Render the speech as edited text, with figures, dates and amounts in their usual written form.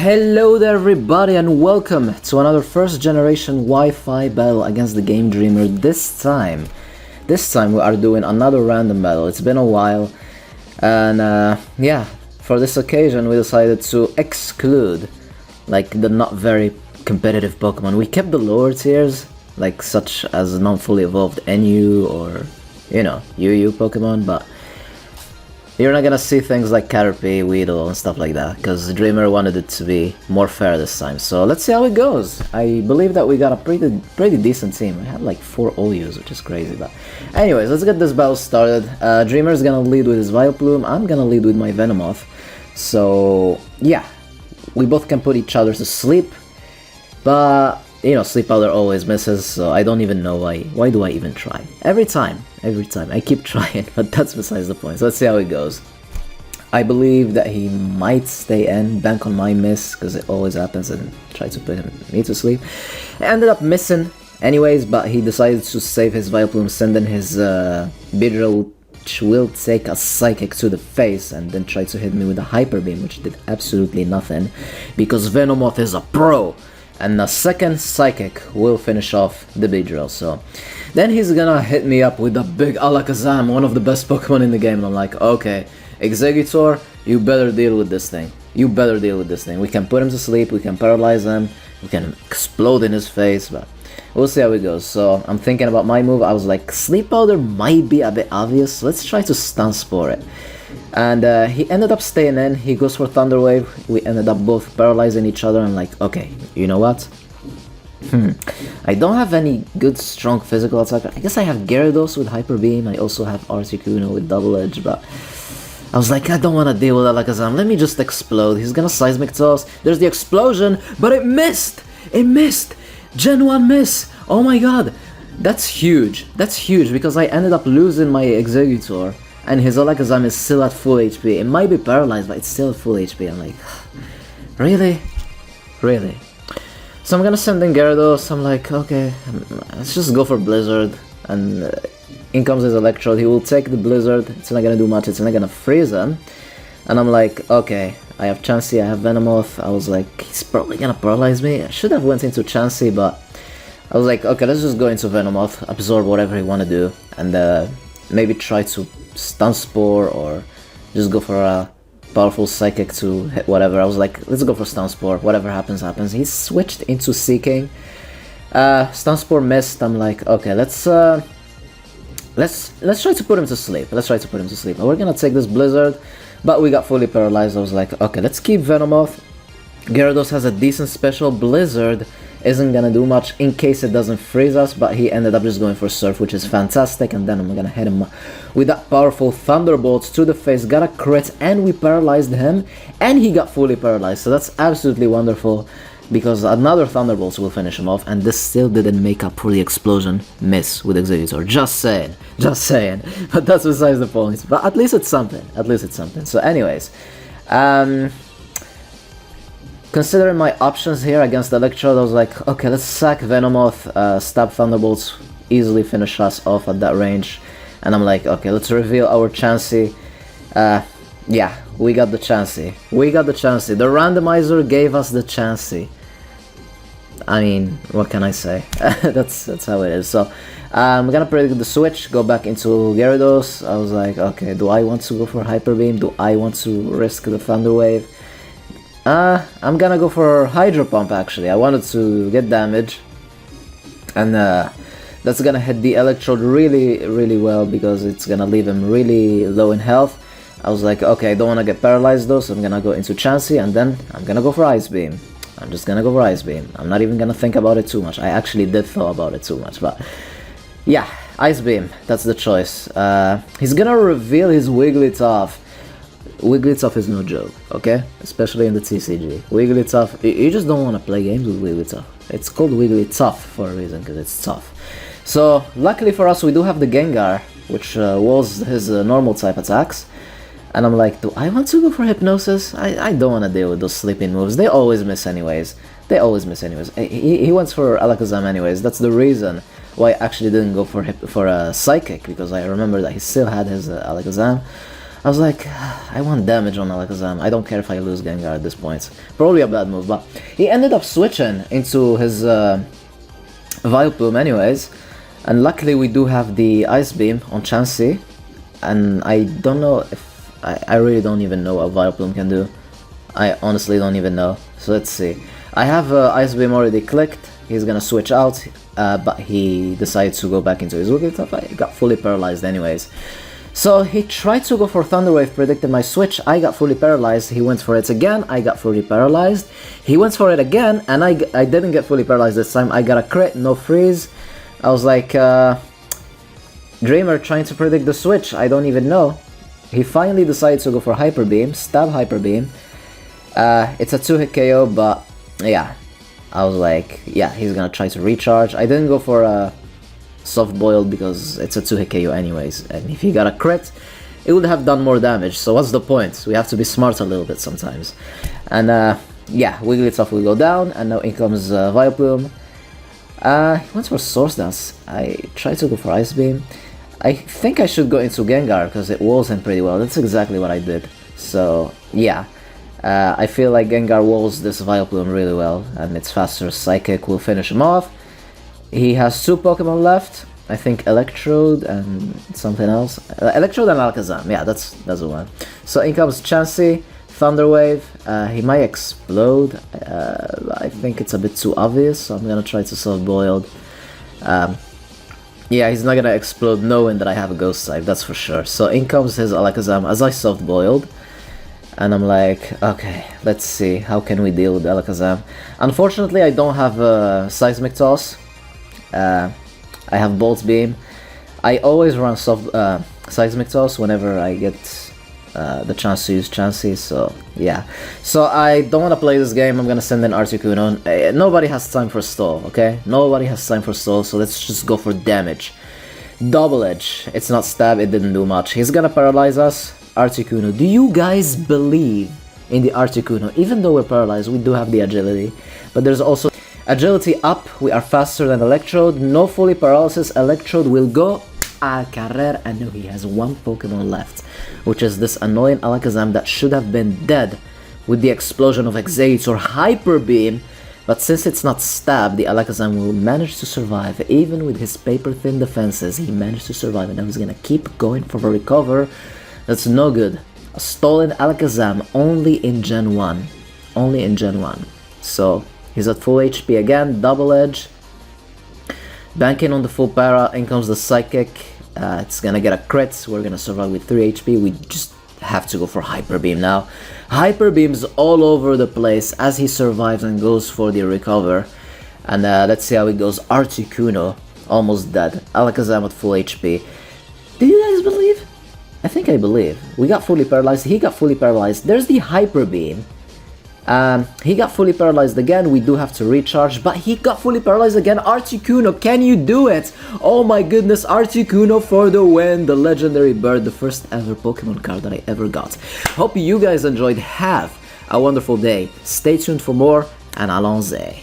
Hello there everybody and welcome to another first generation Wi-Fi battle against the TheGameDreamer. This time we are doing another random battle. It's been a while and yeah, for this occasion we decided to exclude like the not very competitive Pokemon. We kept the lower tiers, like such as non-fully evolved NU or, you know, UU Pokemon, but you're not gonna see things like Caterpie, Weedle, and stuff like that, because Dreamer wanted it to be more fair this time. So let's see how it goes. I believe that we got a pretty decent team. We have like 4 OUs, which is crazy. But anyways, let's get this battle started. Dreamer's gonna lead with his Vileplume. I'm gonna lead with my Venomoth. So yeah, we both can put each other to sleep. But you know, Sleep Powder always misses, so I don't even know why. Why do I even try? Every time, I keep trying, but that's besides the point. So let's see how it goes. I believe that he might stay in, bank on my miss, because it always happens, and try to put me to sleep. I ended up missing anyways, but he decided to save his Vileplume, send in his Beedrill, which will take a Psychic to the face, and then try to hit me with a Hyper Beam, which did absolutely nothing, because Venomoth is a pro! And the second Psychic will finish off the Beedrill. So then he's gonna hit me up with a big Alakazam, one of the best Pokemon in the game. And I'm like, okay, Exeggutor, you better deal with this thing. You better deal with this thing. We can put him to sleep, we can paralyze him, we can explode in his face, but we'll see how it goes. So I'm thinking about my move. I was like, Sleep Powder might be a bit obvious. So let's try to Stun Spore it. And he ended up staying in. He goes for Thunder Wave. We ended up both paralyzing each other. I'm like, okay, you know what? I don't have any good strong physical attack. I guess I have Gyarados with Hyper Beam. I also have Articuno with Double Edge, but I was like, I don't want to deal with Alakazam. Let me just explode. He's gonna Seismic Toss. There's the explosion, but it missed! It missed! Gen 1 miss! Oh my god! That's huge. That's huge because I ended up losing my Exeggutor. And his Alakazam is still at full HP. It might be paralyzed, but it's still at full HP. I'm like, really? Really? So I'm gonna send in Gyarados. I'm like, okay, let's just go for Blizzard. And in comes his Electrode. He will take the Blizzard. It's not gonna do much. It's not gonna freeze him. And I'm like, okay, I have Chansey, I have Venomoth. I was like, he's probably gonna paralyze me. I should have went into Chansey, but I was like, okay, let's just go into Venomoth, absorb whatever he wanna do, and maybe try to Stun Spore or just go for a powerful Psychic to hit whatever. I was like, let's go for Stun Spore. Whatever happens, happens. He switched into Seeking. Stun Spore missed. I'm like, okay, let's try to put him to sleep. Let's try to put him to sleep. We're gonna take this Blizzard, but we got fully paralyzed. I was like, okay, let's keep Venomoth. Gyarados has a decent special. Blizzard isn't gonna do much in case it doesn't freeze us, but he ended up just going for Surf, which is fantastic, and then I'm gonna hit him with that powerful Thunderbolt to the face, got a crit, and we paralyzed him, and he got fully paralyzed, so that's absolutely wonderful, because another Thunderbolt will finish him off, and this still didn't make up for the explosion miss with Exeggutor. Just saying, but that's besides the point, but at least it's something, So anyways, considering my options here against Electrode, I was like, okay, let's sack Venomoth, stab Thunderbolts, easily finish us off at that range. And I'm like, okay, let's reveal our Chansey. Yeah, we got the Chansey. The randomizer gave us the Chansey. I mean, what can I say? that's how it is. So, I'm gonna predict the switch, go back into Gyarados. I was like, okay, do I want to go for Hyper Beam? Do I want to risk the Thunder Wave? I'm gonna go for Hydro Pump actually. I wanted to get damage, and that's gonna hit the Electrode really well because it's gonna leave him really low in health. I was like, okay, I don't wanna get paralyzed though, so I'm gonna go into Chansey, and then I'm gonna go for Ice Beam. I'm just gonna go for Ice Beam. I'm not even gonna think about it too much. I actually did thought about it too much, but yeah, Ice Beam, that's the choice. He's gonna reveal his Wigglytuff. Wigglytuff is no joke, okay? Especially in the TCG. Wigglytuff, you just don't want to play games with Wigglytuff. It's called Wigglytuff for a reason, because it's tough. So, luckily for us, we do have the Gengar, which was his normal type attacks. And I'm like, do I want to go for Hypnosis? I don't want to deal with those sleeping moves. They always miss anyways. He went for Alakazam anyways. That's the reason why I actually didn't go for a Psychic, because I remember that he still had his Alakazam. I was like, I want damage on Alakazam. I don't care if I lose Gengar at this point. Probably a bad move, but he ended up switching into his Vileplume anyways. And luckily we do have the Ice Beam on Chansey. And I don't know if... I really don't even know what Vileplume can do. I honestly don't even know. So let's see. I have Ice Beam already clicked. He's gonna switch out, but he decides to go back into his Wigglytuff. I got fully paralyzed anyways. So he tried to go for Thunder Wave, predicted my switch. I got fully paralyzed. He went for it again. I got fully paralyzed. He went for it again, and I didn't get fully paralyzed this time. I got a crit, no freeze. I was like, Dreamer trying to predict the switch. I don't even know. He finally decided to go for Hyper Beam, stab Hyper Beam. It's a 2-hit KO, but yeah, I was like, yeah, he's gonna try to recharge. I didn't go for a soft boiled because it's a 2-hit KO anyways, and if he got a crit, it would have done more damage, so what's the point? We have to be smart a little bit sometimes. And yeah, Wigglytuff will go down, and now in comes Vileplume. He went for Source Dance. I tried to go for Ice Beam. I think I should go into Gengar because it walls him pretty well. That's exactly what I did. So yeah, I feel like Gengar walls this Vileplume really well, and its faster Psychic will finish him off. He has 2 Pokemon left. I think Electrode and something else. Electrode and Alakazam. Yeah, that's the one. So in comes Chansey, Thunder Wave. He might explode. I think it's a bit too obvious, so I'm gonna try to soft boiled. Yeah, he's not gonna explode knowing that I have a Ghost type, that's for sure. So in comes his Alakazam as I soft boiled. And I'm like, okay, let's see, how can we deal with Alakazam? Unfortunately, I don't have a Seismic Toss. I have Bolt Beam. I always run Seismic Toss whenever I get the chance to use Chansey, so yeah. So I don't want to play this game. I'm gonna send in Articuno. Nobody has time for stall, okay? Nobody has time for stall, so let's just go for damage. Double Edge. It's not stab, it didn't do much. He's gonna paralyze us. Articuno. Do you guys believe in the Articuno? Even though we're paralyzed, we do have the agility, but there's also agility up. We are faster than Electrode. No fully paralysis. Electrode will go a carrer, and now he has 1 Pokemon left, which is this annoying Alakazam that should have been dead with the explosion of Exhaust or Hyper Beam, but since it's not stabbed, the Alakazam will manage to survive. Even with his paper-thin defenses, he managed to survive, and now he's gonna keep going for a recover. That's no good. A stolen Alakazam only in Gen 1. Only in Gen 1. So he's at full HP again, Double Edge. Banking on the full para, in comes the Psychic. It's gonna get a crit, we're gonna survive with 3 HP. We just have to go for Hyper Beam now. Hyper Beam's all over the place as he survives and goes for the recover. And let's see how it goes. Articuno, almost dead. Alakazam at full HP. Do you guys believe? I think I believe. We got fully paralyzed, he got fully paralyzed. There's the Hyper Beam. He got fully paralyzed again. We do have to recharge, but he got fully paralyzed again. Articuno, can you do it? Oh my goodness, Articuno for the win. The legendary bird, the first ever Pokemon card that I ever got. Hope you guys enjoyed. Have a wonderful day. Stay tuned for more, and allons-y.